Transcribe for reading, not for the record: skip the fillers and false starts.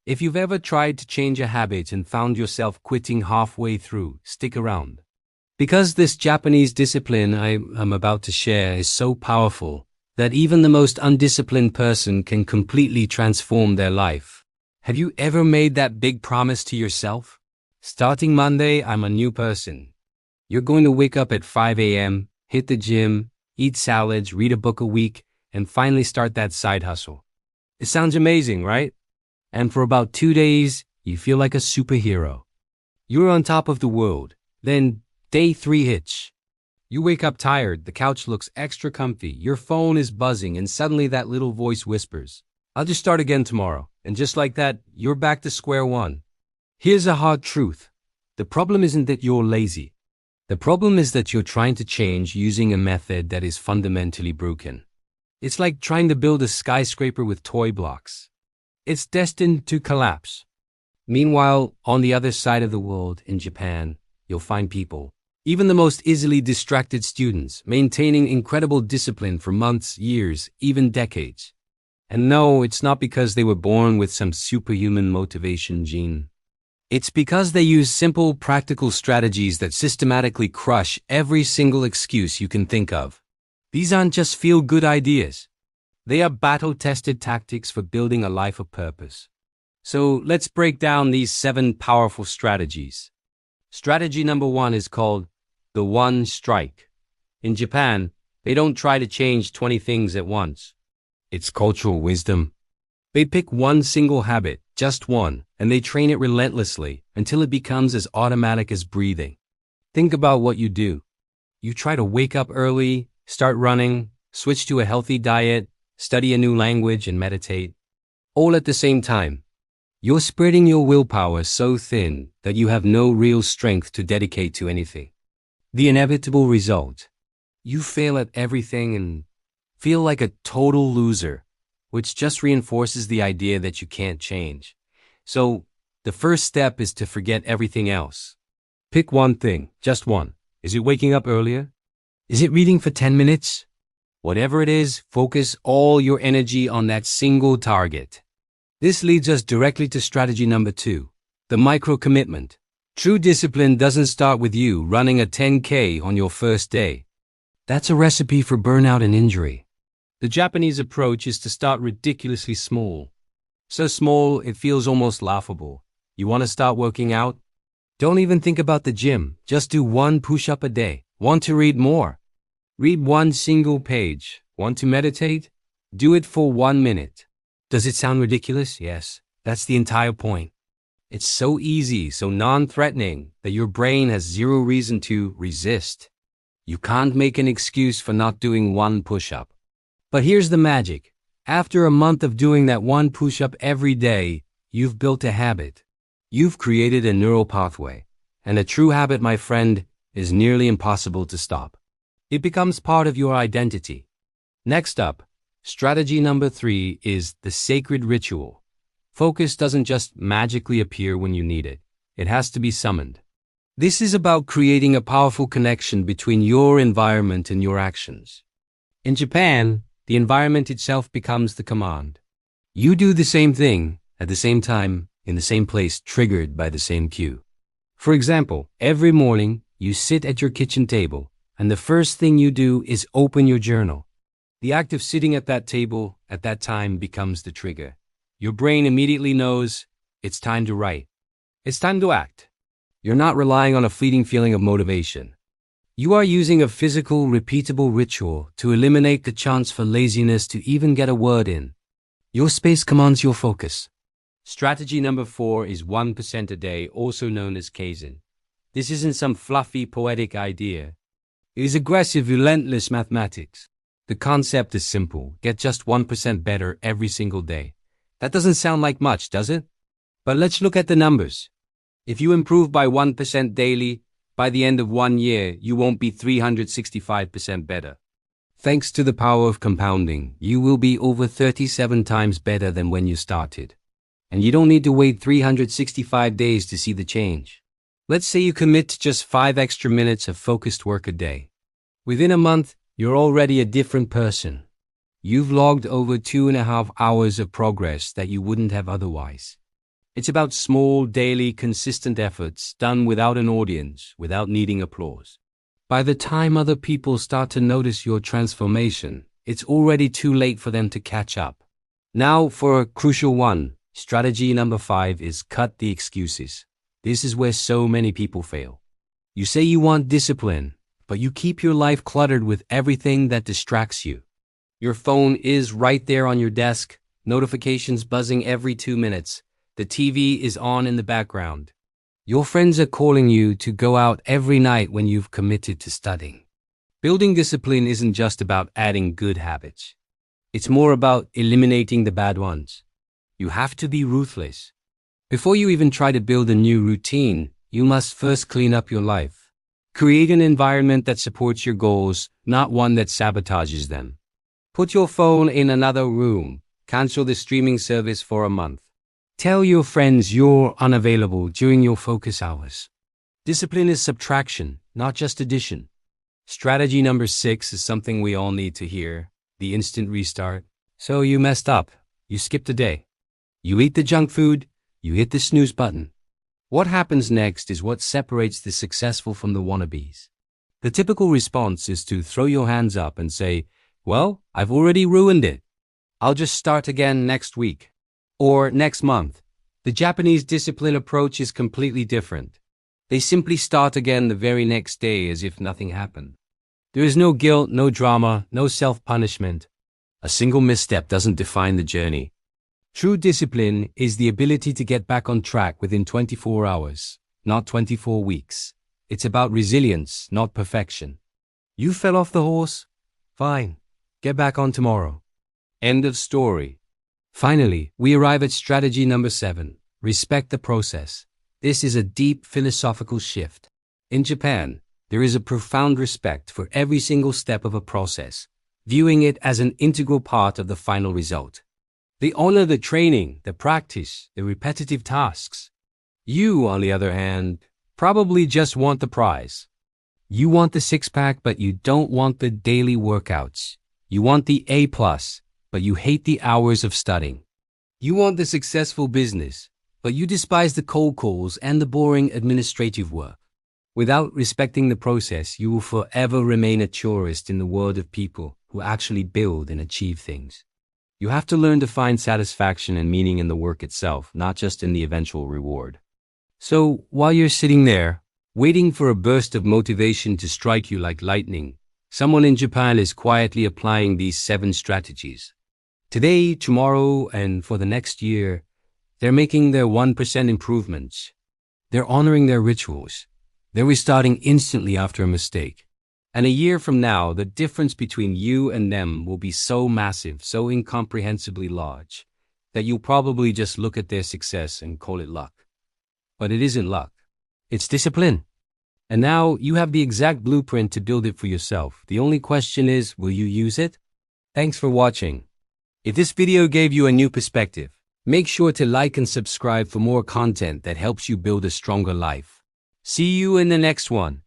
If you've ever tried to change a habit and found yourself quitting halfway through, stick around. Because this Japanese discipline I'm about to share is so powerful that even the most undisciplined person can completely transform their life. Have you ever made that big promise to yourself? Starting Monday, I'm a new person. You're going to wake up at 5 a.m., hit the gym, eat salads, read a book a week, and finally start that side hustle. It sounds amazing, right? And for about 2 days, you feel like a superhero. You're on top of the world. Then, day 3 hits. You wake up tired, the couch looks extra comfy, your phone is buzzing, and suddenly that little voice whispers, "I'll just start again tomorrow." And just like that, you're back to square one. Here's a hard truth. The problem isn't that you're lazy. The problem is that you're trying to change using a method that is fundamentally broken. It's like trying to build a skyscraper with toy blocks. It's destined to collapse. Meanwhile, on the other side of the world, in Japan, you'll find people, even the most easily distracted students, maintaining incredible discipline for months, years, even decades. And no, it's not because they were born with some superhuman motivation gene. It's because they use simple, practical strategies that systematically crush every single excuse you can think of. These aren't just feel-good ideas. They are battle-tested tactics for building a life of purpose. So let's break down these 7 powerful strategies. Strategy number 1 is called the one strike. In Japan, they don't try to change 20 things at once. It's cultural wisdom. They pick one single habit, just one, and they train it relentlessly until it becomes as automatic as breathing. Think about what you do. You try to wake up early, start running, switch to a healthy diet, study a new language, and meditate. All at the same time. You're spreading your willpower so thin that you have no real strength to dedicate to anything. The inevitable result. You fail at everything and feel like a total loser, which just reinforces the idea that you can't change. So, the first step is to forget everything else. Pick one thing, just one. Is it waking up earlier? Is it reading for 10 minutes? Whatever it is, focus all your energy on that single target. This leads us directly to strategy number 2, the micro-commitment. True discipline doesn't start with you running a 10K on your first day. That's a recipe for burnout and injury. The Japanese approach is to start ridiculously small. So small, it feels almost laughable. You want to start working out? Don't even think about the gym. Just do 1 push-up a day. Want to read more? Read 1 single page. Want to meditate? Do it for 1 minute. Does it sound ridiculous? Yes, that's the entire point. It's so easy, so non-threatening, that your brain has zero reason to resist. You can't make an excuse for not doing 1 push-up. But here's the magic. After a month of doing that 1 push-up every day, you've built a habit. You've created a neural pathway. And a true habit, my friend, is nearly impossible to stop. It becomes part of your identity. Next up, strategy number 3 is the sacred ritual. Focus doesn't just magically appear when you need it. It has to be summoned. This is about creating a powerful connection between your environment and your actions. In Japan, the environment itself becomes the command. You do the same thing at the same time in the same place, triggered by the same cue. For example, every morning you sit at your kitchen table and the first thing you do is open your journal. The act of sitting at that table at that time becomes the trigger. Your brain immediately knows it's time to write. It's time to act. You're not relying on a fleeting feeling of motivation. You are using a physical, repeatable ritual to eliminate the chance for laziness to even get a word in. Your space commands your focus. Strategy number 4 is 1% a day, also known as Kaizen. This isn't some fluffy, poetic idea. It is aggressive, relentless mathematics. The concept is simple. Get just 1% better every single day. That doesn't sound like much, does it? But let's look at the numbers. If you improve by 1% daily, by the end of 1 year, you won't be 365% better. Thanks to the power of compounding, you will be over 37 times better than when you started. And you don't need to wait 365 days to see the change. Let's say you commit to just 5 extra minutes of focused work a day. Within a month, you're already a different person. You've logged over 2.5 hours of progress that you wouldn't have otherwise. It's about small, daily, consistent efforts done without an audience, without needing applause. By the time other people start to notice your transformation, it's already too late for them to catch up. Now for a crucial one, strategy number 5 is cut the excuses. This is where so many people fail. You say you want discipline, but you keep your life cluttered with everything that distracts you. Your phone is right there on your desk, notifications buzzing every 2 minutes. The TV is on in the background. Your friends are calling you to go out every night when you've committed to studying. Building discipline isn't just about adding good habits. It's more about eliminating the bad ones. You have to be ruthless. Before you even try to build a new routine, you must first clean up your life. Create an environment that supports your goals, not one that sabotages them. Put your phone in another room. Cancel the streaming service for a month. Tell your friends you're unavailable during your focus hours. Discipline is subtraction, not just addition. Strategy number 6 is something we all need to hear, the instant restart. So you messed up. You skipped a day. You eat the junk food. You hit the snooze button. What happens next is what separates the successful from the wannabes. The typical response is to throw your hands up and say, well, I've already ruined it. I'll just start again next week. Or next month. The Japanese discipline approach is completely different. They simply start again the very next day as if nothing happened. There is no guilt, no drama, no self-punishment. A single misstep doesn't define the journey. True discipline is the ability to get back on track within 24 hours, not 24 weeks. It's about resilience, not perfection. You fell off the horse? Fine. Get back on tomorrow. End of story. Finally, we arrive at strategy number 7. Respect the process. This is a deep philosophical shift. In Japan, there is a profound respect for every single step of a process, viewing it as an integral part of the final result. They honor the training, the practice, the repetitive tasks. You, on the other hand, probably just want the prize. You want the six-pack, but you don't want the daily workouts. You want the A+, but you hate the hours of studying. You want the successful business, but you despise the cold calls and the boring administrative work. Without respecting the process, you will forever remain a tourist in the world of people who actually build and achieve things. You have to learn to find satisfaction and meaning in the work itself, not just in the eventual reward. So, while you're sitting there, waiting for a burst of motivation to strike you like lightning, someone in Japan is quietly applying these 7 strategies. Today, tomorrow, and for the next year, they're making their 1% improvements. They're honoring their rituals. They're restarting instantly after a mistake. And a year from now, the difference between you and them will be so massive, so incomprehensibly large, that you'll probably just look at their success and call it luck. But it isn't luck. It's discipline. And now you have the exact blueprint to build it for yourself. The only question is, will you use it? Thanks for watching. If this video gave you a new perspective, make sure to like and subscribe for more content that helps you build a stronger life. See you in the next one.